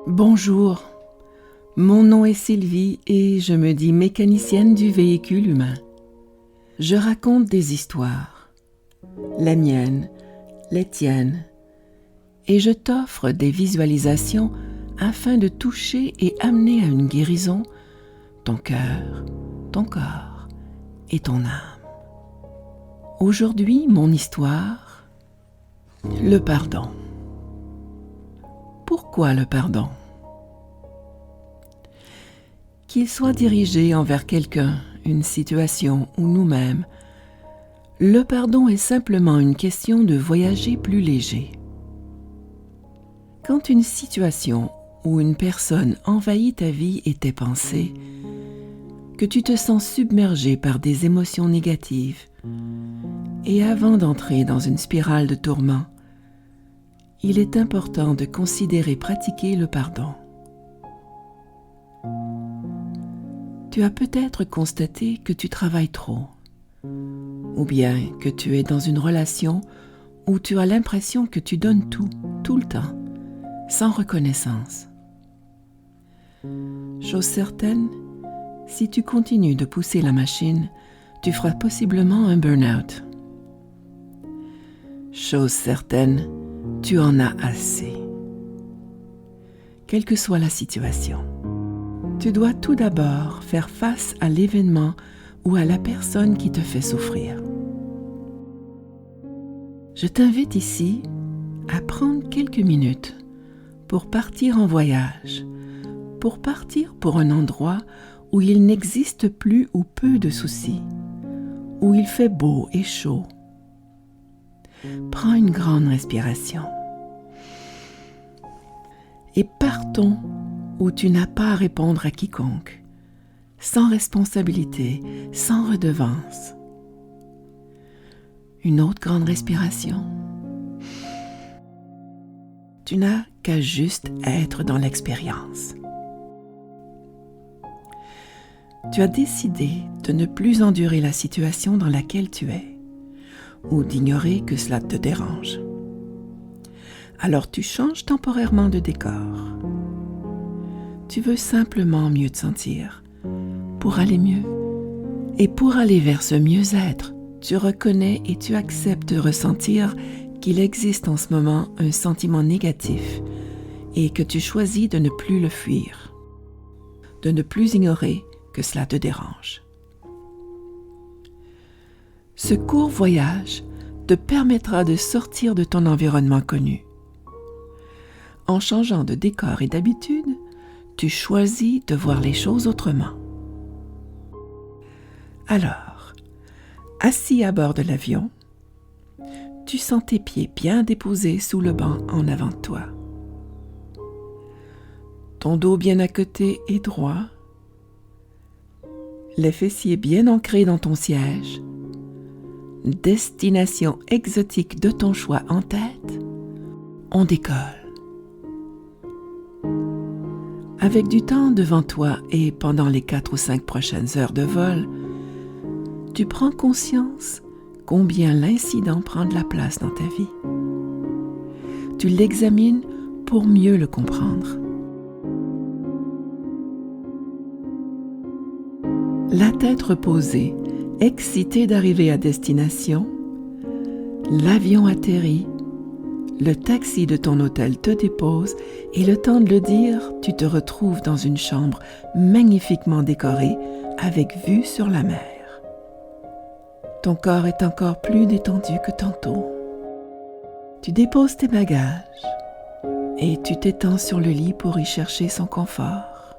Bonjour, mon nom est Sylvie et je me dis mécanicienne du véhicule humain. Je raconte des histoires, la mienne, les tiennes, et je t'offre des visualisations afin de toucher et amener à une guérison ton cœur, ton corps et ton âme. Aujourd'hui, mon histoire, le pardon. Pourquoi le pardon ? Qu'il soit dirigé envers quelqu'un, une situation ou nous-mêmes, le pardon est simplement une question de voyager plus léger. Quand une situation ou une personne envahit ta vie et tes pensées, que tu te sens submergé par des émotions négatives, et avant d'entrer dans une spirale de tourments, il est important de considérer pratiquer le pardon. Tu as peut-être constaté que tu travailles trop, ou bien que tu es dans une relation où tu as l'impression que tu donnes tout le temps, sans reconnaissance. Chose certaine, si tu continues de pousser la machine, tu feras possiblement un burn-out. Chose certaine, tu en as assez. Quelle que soit la situation, tu dois tout d'abord faire face à l'événement ou à la personne qui te fait souffrir. Je t'invite ici à prendre quelques minutes pour partir en voyage, pour partir pour un endroit où il n'existe plus ou peu de soucis, où il fait beau et chaud. Prends une grande respiration et partons où tu n'as pas à répondre à quiconque, sans responsabilité, sans redevance. Une autre grande respiration. Tu n'as qu'à juste être dans l'expérience. Tu as décidé de ne plus endurer la situation dans laquelle tu es, ou d'ignorer que cela te dérange. Alors tu changes temporairement de décor. Tu veux simplement mieux te sentir, pour aller mieux. Et pour aller vers ce mieux-être, tu reconnais et tu acceptes de ressentir qu'il existe en ce moment un sentiment négatif et que tu choisis de ne plus le fuir, de ne plus ignorer que cela te dérange. Ce court voyage te permettra de sortir de ton environnement connu. En changeant de décor et d'habitude, tu choisis de voir les choses autrement. Alors, assis à bord de l'avion, tu sens tes pieds bien déposés sous le banc en avant de toi. Ton dos bien accoté et droit, les fessiers bien ancrés dans ton siège, destination exotique de ton choix en tête, on décolle. Avec du temps devant toi et pendant les 4 ou 5 prochaines heures de vol, tu prends conscience combien l'incident prend de la place dans ta vie. Tu l'examines pour mieux le comprendre. La tête reposée, excité d'arriver à destination, l'avion atterrit, le taxi de ton hôtel te dépose et le temps de le dire, tu te retrouves dans une chambre magnifiquement décorée avec vue sur la mer. Ton corps est encore plus détendu que tantôt. Tu déposes tes bagages et tu t'étends sur le lit pour y chercher son confort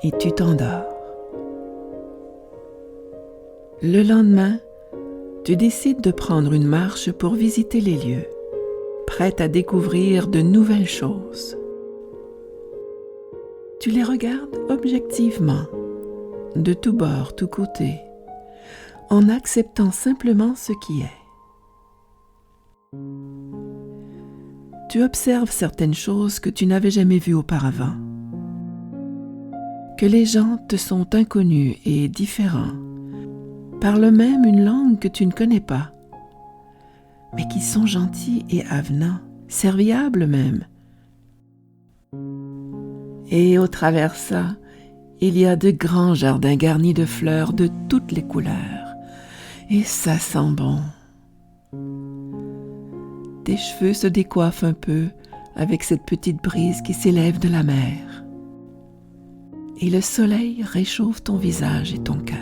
et tu t'endors. Le lendemain, tu décides de prendre une marche pour visiter les lieux, prête à découvrir de nouvelles choses. Tu les regardes objectivement, de tous bords, tous côtés, en acceptant simplement ce qui est. Tu observes certaines choses que tu n'avais jamais vues auparavant, que les gens te sont inconnus et différents, parlent même une langue que tu ne connais pas, mais qui sont gentils et avenants, serviables même. Et au travers ça, il y a de grands jardins garnis de fleurs de toutes les couleurs. Et ça sent bon. Tes cheveux se décoiffent un peu avec cette petite brise qui s'élève de la mer. Et le soleil réchauffe ton visage et ton cœur.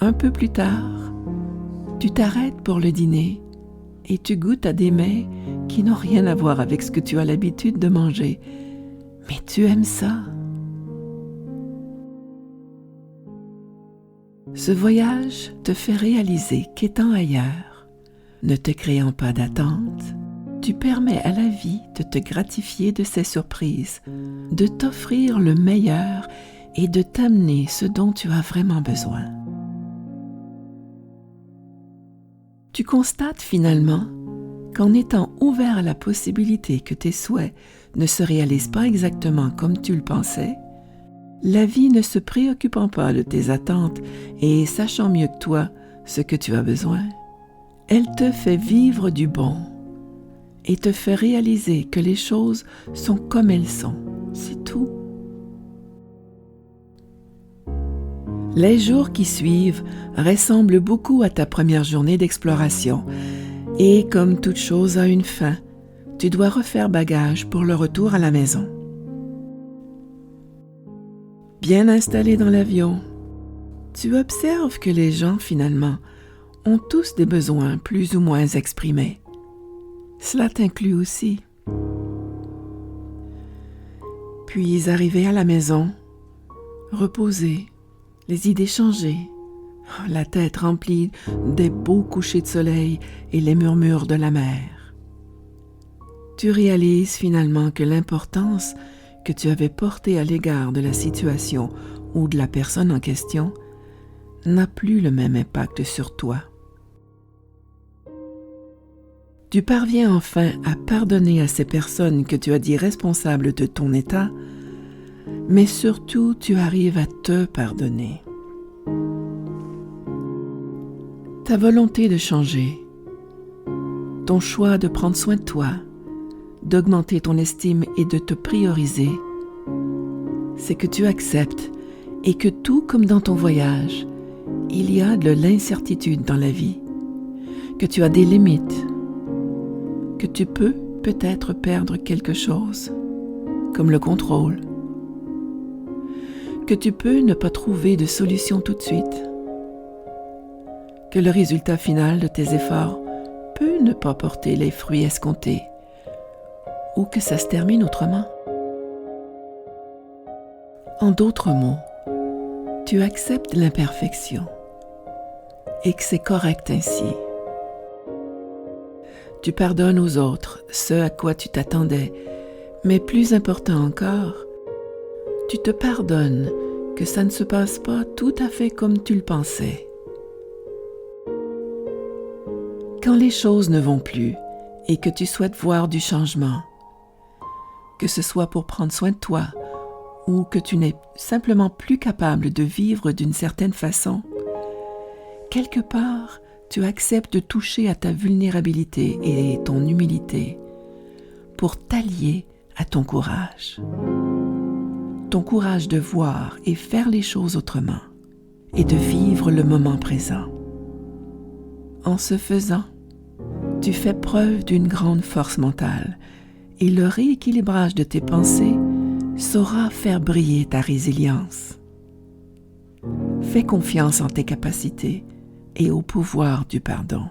Un peu plus tard, tu t'arrêtes pour le dîner et tu goûtes à des mets qui n'ont rien à voir avec ce que tu as l'habitude de manger. Mais tu aimes ça. Ce voyage te fait réaliser qu'étant ailleurs, ne te créant pas d'attente, tu permets à la vie de te gratifier de ses surprises, de t'offrir le meilleur et de t'amener ce dont tu as vraiment besoin. Tu constates finalement qu'en étant ouvert à la possibilité que tes souhaits ne se réalisent pas exactement comme tu le pensais, la vie ne se préoccupant pas de tes attentes et sachant mieux que toi ce que tu as besoin, elle te fait vivre du bon et te fait réaliser que les choses sont comme elles sont, c'est tout. Les jours qui suivent ressemblent beaucoup à ta première journée d'exploration et comme toute chose a une fin, tu dois refaire bagage pour le retour à la maison. Bien installé dans l'avion, tu observes que les gens, finalement, ont tous des besoins plus ou moins exprimés. Cela t'inclut aussi. Puis, arrivé à la maison, reposé, les idées changées, la tête remplie des beaux couchers de soleil et les murmures de la mer. Tu réalises finalement que l'importance que tu avais portée à l'égard de la situation ou de la personne en question n'a plus le même impact sur toi. Tu parviens enfin à pardonner à ces personnes que tu as dit responsables de ton état, mais surtout tu arrives à te pardonner. Ta volonté de changer, ton choix de prendre soin de toi, d'augmenter ton estime et de te prioriser, c'est que tu acceptes et que tout comme dans ton voyage, il y a de l'incertitude dans la vie, que tu as des limites, que tu peux peut-être perdre quelque chose, comme le contrôle, que tu peux ne pas trouver de solution tout de suite, que le résultat final de tes efforts peut ne pas porter les fruits escomptés, ou que ça se termine autrement. En d'autres mots, tu acceptes l'imperfection et que c'est correct ainsi. Tu pardonnes aux autres ce à quoi tu t'attendais, mais plus important encore, tu te pardonnes que ça ne se passe pas tout à fait comme tu le pensais. Quand les choses ne vont plus et que tu souhaites voir du changement, que ce soit pour prendre soin de toi ou que tu n'es simplement plus capable de vivre d'une certaine façon, quelque part, tu acceptes de toucher à ta vulnérabilité et ton humilité pour t'allier à ton courage. Ton courage de voir et faire les choses autrement et de vivre le moment présent. En ce faisant, tu fais preuve d'une grande force mentale et le rééquilibrage de tes pensées saura faire briller ta résilience. Fais confiance en tes capacités et au pouvoir du pardon.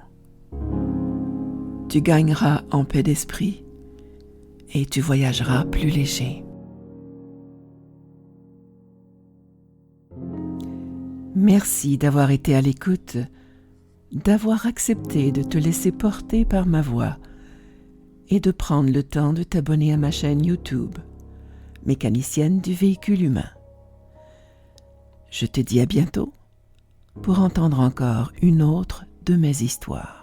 Tu gagneras en paix d'esprit et tu voyageras plus léger. Merci d'avoir été à l'écoute, d'avoir accepté de te laisser porter par ma voix et de prendre le temps de t'abonner à ma chaîne YouTube, Mécanicienne du véhicule humain. Je te dis à bientôt pour entendre encore une autre de mes histoires.